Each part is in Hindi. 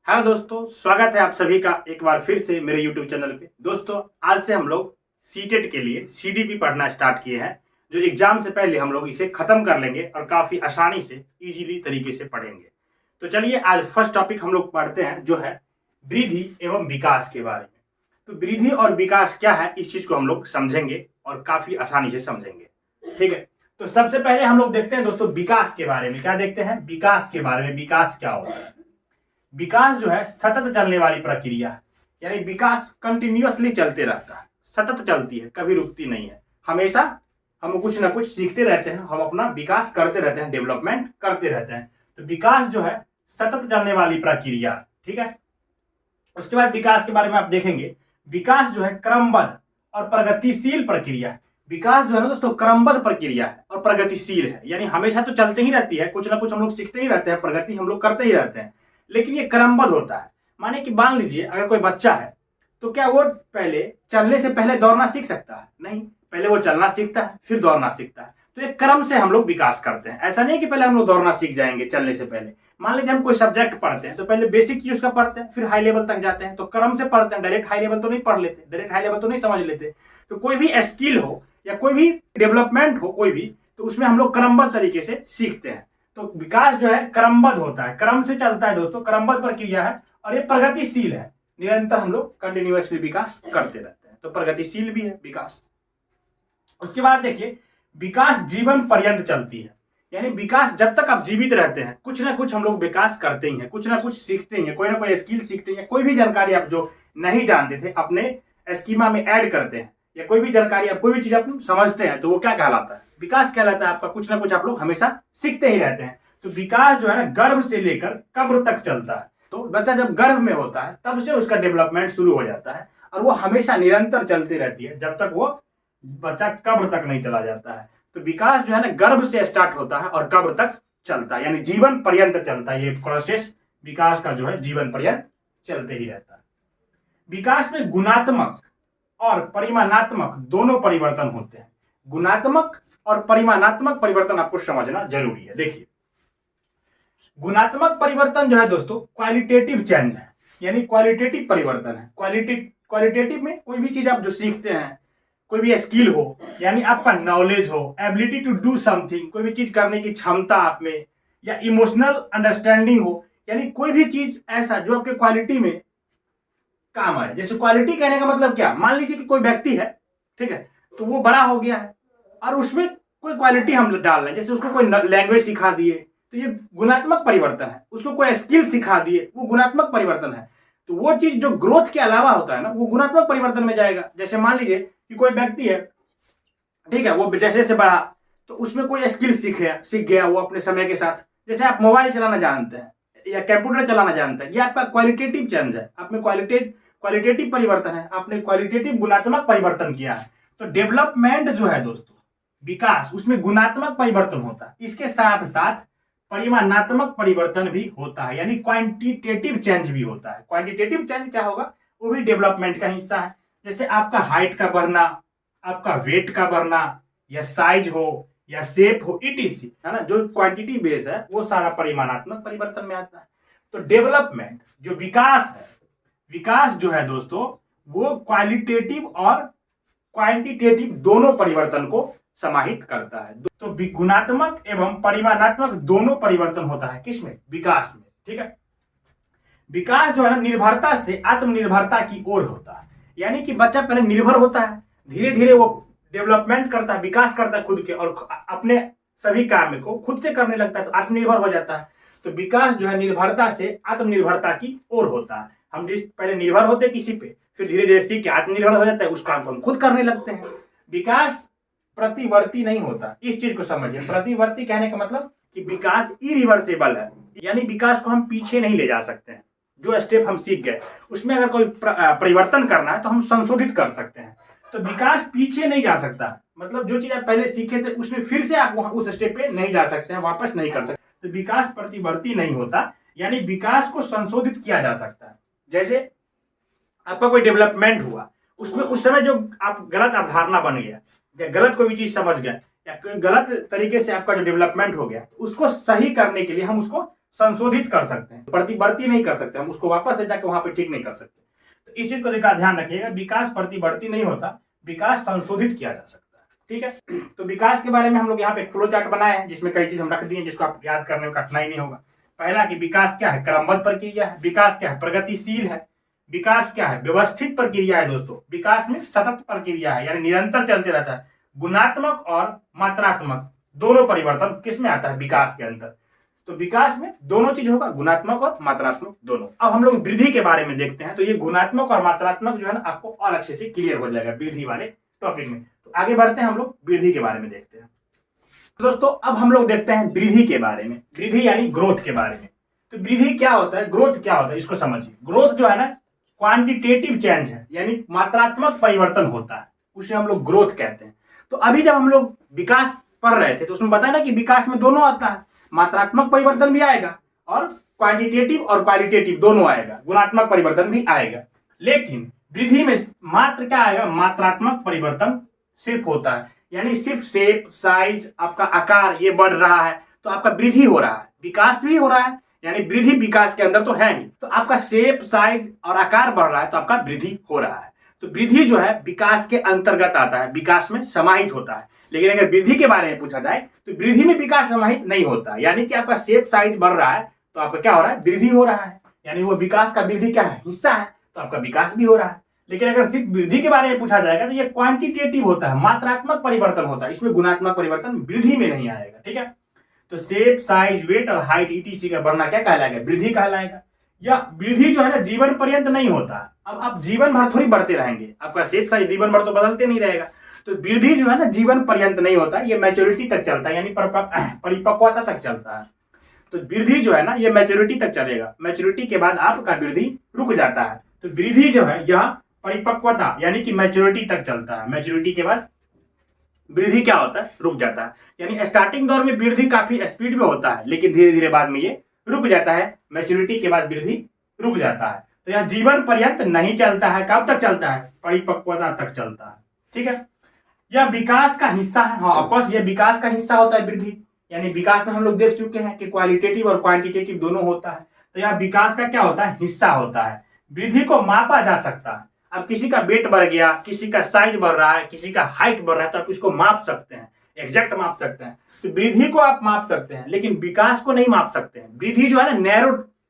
हेलो दोस्तों, स्वागत है आप सभी का एक बार फिर से मेरे YouTube चैनल पे। दोस्तों, आज से हम लोग सीटेट के लिए सीडीपी पढ़ना स्टार्ट किए हैं, जो एग्जाम से पहले हम लोग इसे खत्म कर लेंगे और काफी आसानी से इजीली तरीके से पढ़ेंगे। तो चलिए आज फर्स्ट टॉपिक हम लोग पढ़ते हैं, जो है वृद्धि एवं विकास के बारे में। तो वृद्धि और विकास क्या है, इस चीज को हम लोग समझेंगे और काफी आसानी से समझेंगे। ठीक है, तो सबसे पहले हम लोग देखते हैं दोस्तों विकास के बारे में। क्या देखते हैं? विकास के बारे में। विकास क्या होता है? विकास जो है सतत चलने वाली प्रक्रिया है, यानी विकास कंटिन्यूअसली चलते रहता है, सतत चलती है, कभी रुकती नहीं है। हमेशा हम कुछ ना कुछ सीखते रहते हैं, हम अपना विकास करते रहते हैं, डेवलपमेंट करते रहते हैं। तो विकास जो है सतत चलने वाली प्रक्रिया। ठीक है, उसके बाद विकास के बारे में आप देखेंगे, विकास जो है क्रमबद्ध और प्रगतिशील प्रक्रिया है। विकास जो है ना दोस्तों क्रमबद्ध प्रक्रिया है और प्रगतिशील है, यानी हमेशा तो चलते ही रहती है, कुछ ना कुछ हम लोग सीखते ही रहते हैं, प्रगति हम लोग करते ही रहते हैं, लेकिन ये क्रमबद्ध होता है। माने कि मान लीजिए अगर कोई बच्चा है तो क्या वो पहले चलने से पहले दौड़ना सीख सकता है? नहीं, पहले वो चलना सीखता है फिर दौड़ना सीखता है। तो एक क्रम से हम लोग विकास करते हैं। ऐसा नहीं कि पहले हम लोग दौड़ना सीख जाएंगे चलने से पहले। मान लीजिए हम कोई सब्जेक्ट पढ़ते हैं तो पहले बेसिक चीज उसका पढ़ते हैं, फिर हाई लेवल तक जाते हैं, तो क्रम से पढ़ते हैं। डायरेक्ट हाई लेवल तो नहीं पढ़ लेते, डायरेक्ट हाई लेवल तो नहीं समझ लेते। तो कोई भी स्किल हो या कोई भी डेवलपमेंट हो कोई भी, तो उसमें हम लोग क्रमबद्ध तरीके से सीखते हैं। तो विकास जो है क्रमबद्ध होता है, क्रम से चलता है दोस्तों, क्रमबद्ध प्रक्रिया है और ये प्रगतिशील है। निरंतर हम लोग कंटिन्यूअसली विकास करते रहते हैं, तो प्रगतिशील भी है विकास। उसके बाद देखिए, विकास जीवन पर्यंत चलती है, यानी विकास जब तक आप जीवित रहते हैं कुछ ना कुछ हम लोग विकास करते ही हैं, कुछ ना कुछ सीखते ही हैं, कोई ना कोई स्किल सीखते हैं, कोई भी जानकारी आप जो नहीं जानते थे अपने स्कीमा में ऐड करते हैं, या कोई भी जानकारी आप कोई भी चीज आप समझते हैं, तो वो क्या कहलाता है? विकास कहलाता है आपका। कुछ ना कुछ आप लोग हमेशा सीखते ही रहते हैं। तो विकास जो है ना गर्भ से लेकर कब्र तक चलता है। तो बच्चा जब गर्भ में होता है तब से उसका डेवलपमेंट शुरू हो जाता है और वो हमेशा निरंतर चलती रहती है जब तक वो बच्चा कब्र तक नहीं चला जाता है। तो विकास जो है ना गर्भ से स्टार्ट होता है और कब्र तक चलता है, यानी जीवन पर्यंत चलता है। ये प्रोसेस विकास का जो है जीवन पर्यंत चलते ही रहता है। विकास में गुणात्मक और परिमाणात्मक दोनों परिवर्तन होते हैं। गुणात्मक और परिमाणात्मक परिवर्तन आपको समझना जरूरी है। देखिए, गुणात्मक परिवर्तन जो है दोस्तों क्वालिटेटिव चेंज है, यानी क्वालिटेटिव परिवर्तन है। क्वालिटेटिव में कोई भी चीज आप जो सीखते हैं, कोई भी स्किल हो, यानी आपका नॉलेज हो, एबिलिटी टू डू समथिंग, कोई भी चीज करने की क्षमता आप में, या इमोशनल अंडरस्टैंडिंग हो, यानी कोई भी चीज ऐसा जो आपके क्वालिटी में काम आए। जैसे क्वालिटी कहने का मतलब क्या? मान लीजिए कि कोई व्यक्ति है, ठीक है, तो वो बड़ा हो गया है और उसमें कोई क्वालिटी हम डाल रहे हैं, जैसे उसको कोई लैंग्वेज सिखा दिए तो ये गुणात्मक परिवर्तन है। उसको कोई स्किल सिखा दिए, वो गुणात्मक परिवर्तन है। तो वो चीज जो ग्रोथ के अलावा होता है ना, वो गुणात्मक परिवर्तन में जाएगा। जैसे मान लीजिए कि कोई व्यक्ति है, ठीक है, वो जैसे जैसे बढ़ा तो उसमें कोई स्किल सीख गया वो अपने समय के साथ। जैसे आप मोबाइल चलाना जानते हैं या कंप्यूटर चलाना जानते हैं, ये आपका क्वालिटेटिव चेंज है, आप में क्वालिटेटिव परिवर्तन है, आपने क्वालिटेटिव गुणात्मक परिवर्तन किया है। तो डेवलपमेंट जो है दोस्तों, विकास, उसमें गुणात्मक परिवर्तन होता है, इसके साथ साथ परिमाणात्मक परिवर्तन भी होता है, यानी क्वांटिटेटिव चेंज भी होता है। क्वांटिटेटिव चेंज क्या होगा? वो भी डेवलपमेंट का हिस्सा है। जैसे आपका हाइट का बढ़ना, आपका वेट का बढ़ना, या साइज हो या शेप हो, इटीसी, है ना, जो क्वांटिटी बेस है वो सारा परिमाणात्मक परिवर्तन में आता है। तो डेवलपमेंट जो विकास है, विकास जो है दोस्तों वो क्वालिटेटिव और क्वांटिटेटिव दोनों परिवर्तन को समाहित करता है। तो गुणात्मक एवं परिमाणात्मक दोनों परिवर्तन होता है किसमें? विकास में। ठीक है, विकास जो है ना निर्भरता से आत्मनिर्भरता की ओर होता है, यानी कि बच्चा पहले निर्भर होता है, धीरे धीरे वो डेवलपमेंट करता है, विकास करता है खुद के, और अपने सभी काम को खुद से करने लगता है, तो आत्मनिर्भर हो जाता है। तो विकास जो है निर्भरता से आत्मनिर्भरता की ओर होता है। हम पहले निर्भर होते हैं किसी पे, फिर धीरे धीरे सीख के आत्मनिर्भर हो जाता है, उस काम को हम खुद करने लगते हैं। विकास प्रतिवर्ती नहीं होता, इस चीज को समझिए। प्रतिवर्ती कहने का मतलब कि विकास इरिवर्सिबल है, यानी विकास को हम पीछे नहीं ले जा सकते हैं। जो स्टेप हम सीख गए उसमें अगर कोई परिवर्तन करना है तो हम संशोधित कर सकते हैं। तो विकास पीछे नहीं जा सकता, मतलब जो चीज आप पहले सीखे थे उसमें फिर से आप वहां उस स्टेप पे नहीं जा सकते हैं, वापस नहीं कर सकते। तो विकास प्रतिवर्ती नहीं होता, यानी विकास को संशोधित किया जा सकता है। जैसे आपका कोई डेवलपमेंट हुआ, उसमें उस समय जो आप गलत अवधारणा बन गया या गलत कोई भी चीज समझ गया या कोई गलत तरीके से आपका जो डेवलपमेंट हो गया, उसको सही करने के लिए हम उसको संशोधित कर सकते हैं, प्रतिवर्ती नहीं कर सकते, हम उसको वापस से जाकर वहां पे ठीक नहीं कर सकते। तो इस चीज को देखा ध्यान रखिएगा, विकास प्रतिवर्ती नहीं होता, विकास संशोधित किया जा सकता है। ठीक है, तो विकास के बारे में हम लोग यहाँ पे एक फ्लो चार्ट बनाए हैं जिसमें कई चीज हम रख दिए जिसको आप याद करने में कठिनाई नहीं होगा। पहला कि विकास क्या है, क्रमबद्ध प्रक्रिया है। विकास क्या है, प्रगतिशील है। विकास क्या है, व्यवस्थित प्रक्रिया है। दोस्तों विकास में सतत प्रक्रिया है, यानी निरंतर चलते रहता है। गुणात्मक और मात्रात्मक दोनों परिवर्तन किस में आता है, विकास के अंदर। तो विकास में दोनों चीज होगा, गुणात्मक और मात्रात्मक दोनों। अब हम लोग वृद्धि के बारे में देखते हैं, तो ये गुणात्मक और मात्रात्मक जो है ना आपको और अच्छे से क्लियर हो जाएगा वृद्धि वाले टॉपिक में। तो आगे बढ़ते हैं, हम लोग वृद्धि के बारे में देखते हैं। तो दोस्तों अब हम लोग देखते हैं वृद्धि के बारे में, वृद्धि यानी ग्रोथ के बारे में। तो वृद्धि क्या होता है, ग्रोथ क्या होता है, इसको समझिए। ग्रोथ जो है ना क्वांटिटेटिव चेंज है, यानी मात्रात्मक परिवर्तन होता है, उसे हम लोग ग्रोथ कहते हैं। तो अभी जब हम लोग विकास पढ़ रहे थे तो उसमें बताया ना कि विकास में दोनों आता है, मात्रात्मक परिवर्तन भी आएगा और क्वांटिटेटिव और क्वालिटेटिव दोनों आएगा, गुणात्मक परिवर्तन भी आएगा। लेकिन वृद्धि में मात्र क्या आएगा, मात्रात्मक परिवर्तन सिर्फ होता है, यानी सिर्फ शेप साइज आपका आकार ये बढ़ रहा है तो आपका वृद्धि हो रहा है, विकास भी हो रहा है, यानी वृद्धि विकास के अंदर तो है ही। तो आपका शेप साइज और आकार बढ़ रहा है तो आपका वृद्धि हो रहा है। तो वृद्धि जो है विकास के अंतर्गत आता है, विकास में समाहित होता है। लेकिन अगर वृद्धि के बारे में पूछा जाए तो वृद्धि में विकास समाहित नहीं होता, यानी कि आपका शेप साइज बढ़ रहा है तो आपका क्या हो रहा है, वृद्धि हो रहा है, यानी वो विकास का वृद्धि क्या है, हिस्सा है, तो आपका विकास भी हो रहा है। लेकिन अगर सिर्फ वृद्धि के बारे में पूछा जाएगा तो ये क्वांटिटेटिव होता है, मात्रात्मक परिवर्तन होता है, इसमें गुणात्मक परिवर्तन वृद्धि में नहीं आएगा। ठीक है, तो शेप साइज वेट और हाइट ईटीसी का बढ़ना क्या कहलाएगा, वृद्धि कहलाएगा। या वृद्धि जो है ना जीवन पर्यंत नहीं होता, अब आप जीवन भर थोड़ी बढ़ते रहेंगे, आपका शेप साइज जीवन भर तो बदलते नहीं रहेगा। तो वृद्धि जो है ना जीवन पर्यंत नहीं होता, ये मैच्योरिटी तक चलता है, यानी परिपक्वता तक चलता है। तो वृद्धि जो है ना ये मैच्योरिटी तक चलेगा, मैच्योरिटी के बाद आपका वृद्धि रुक जाता है। तो वृद्धि जो है यह परिपक्वता यानी कि मैच्योरिटी तक चलता है, मैच्योरिटी के बाद वृद्धि क्या होता है, रुक जाता है। यानी स्टार्टिंग दौर में वृद्धि काफी स्पीड में होता है, लेकिन धीरे धीरे बाद में ये रुक जाता है, मैच्योरिटी के बाद वृद्धि रुक जाता है। तो यह जीवन पर्यंत नहीं चलता है, कब तक चलता है, परिपक्वता तक चलता है। ठीक है, यह विकास का हिस्सा है। हाँ ऑफकोर्स ये विकास का हिस्सा होता है वृद्धि, यानी विकास में हम लोग देख चुके हैं कि क्वालिटेटिव और क्वांटिटेटिव दोनों होता है। तो यह विकास का क्या होता है, हिस्सा होता है। वृद्धि को मापा जा सकता है, अब किसी का वेट बढ़ गया, किसी का साइज बढ़ रहा है, किसी का हाइट बढ़ रहा है तो आप इसको माप सकते हैं, एग्जैक्ट माप सकते हैं। तो वृद्धि को आप माप सकते हैं लेकिन विकास को नहीं माप सकते हैं। वृद्धि जो है ना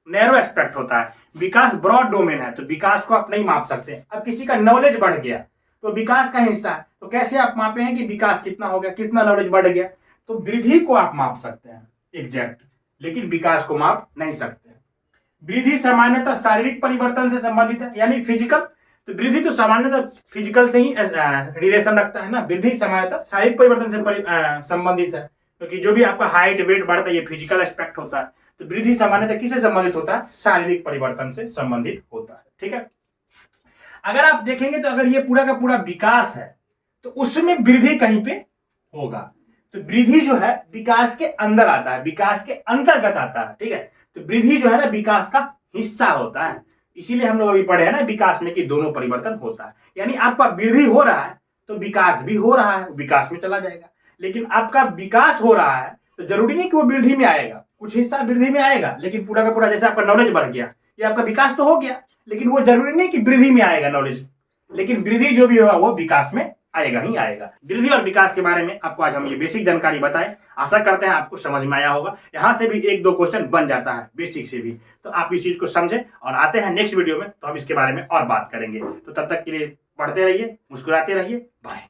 नैरो एस्पेक्ट होता है, विकास ब्रॉड डोमेन है, तो विकास को आप नहीं माप सकते। अब किसी का नॉलेज बढ़ गया तो विकास का हिस्सा है, तो कैसे आप मापे हैं कि विकास कितना हो गया, कितना नॉलेज बढ़ गया। तो वृद्धि को आप माप सकते हैं एग्जैक्ट, लेकिन विकास को माप नहीं सकते। वृद्धि सामान्यतः शारीरिक परिवर्तन से संबंधित है, यानी फिजिकल। तो वृद्धि तो सामान्यतः फिजिकल से ही रिलेशन रखता है ना, वृद्धि सामान्यतः शारीरिक परिवर्तन से संबंधित है, क्योंकि जो भी आपका हाइट वेट बढ़ता है ये फिजिकल एस्पेक्ट होता है। तो वृद्धि सामान्यतः किससे संबंधित होता है, शारीरिक परिवर्तन से संबंधित होता है। ठीक है, अगर आप देखेंगे तो अगर ये पूरा का पूरा विकास है तो उसमें वृद्धि कहीं पे होगा। तो वृद्धि जो है विकास के अंदर आता है, विकास के अंतर्गत आता है। ठीक है, तो वृद्धि जो है ना विकास का हिस्सा होता है, इसीलिए हम लोग अभी पढ़े हैं ना विकास में कि दोनों परिवर्तन होता है। यानी आपका वृद्धि हो रहा है तो विकास भी हो रहा है, विकास में चला जाएगा। लेकिन आपका विकास हो रहा है तो जरूरी नहीं कि वो वृद्धि में आएगा, कुछ हिस्सा वृद्धि में आएगा लेकिन पूरा का पूरा, जैसे आपका नॉलेज बढ़ गया ये आपका विकास तो हो गया, लेकिन वो जरूरी नहीं कि वृद्धि में आएगा नॉलेज, लेकिन वृद्धि जो भी होगा वो विकास में आएगा ही आएगा। वृद्धि और विकास के बारे में आपको आज हम ये बेसिक जानकारी बताएं, आशा करते हैं आपको समझ में आया होगा। यहाँ से भी एक दो क्वेश्चन बन जाता है बेसिक से भी, तो आप इस चीज को समझें। और आते हैं नेक्स्ट वीडियो में तो हम इसके बारे में और बात करेंगे। तो तब तक के लिए पढ़ते रहिए, मुस्कुराते रहिए, बाय।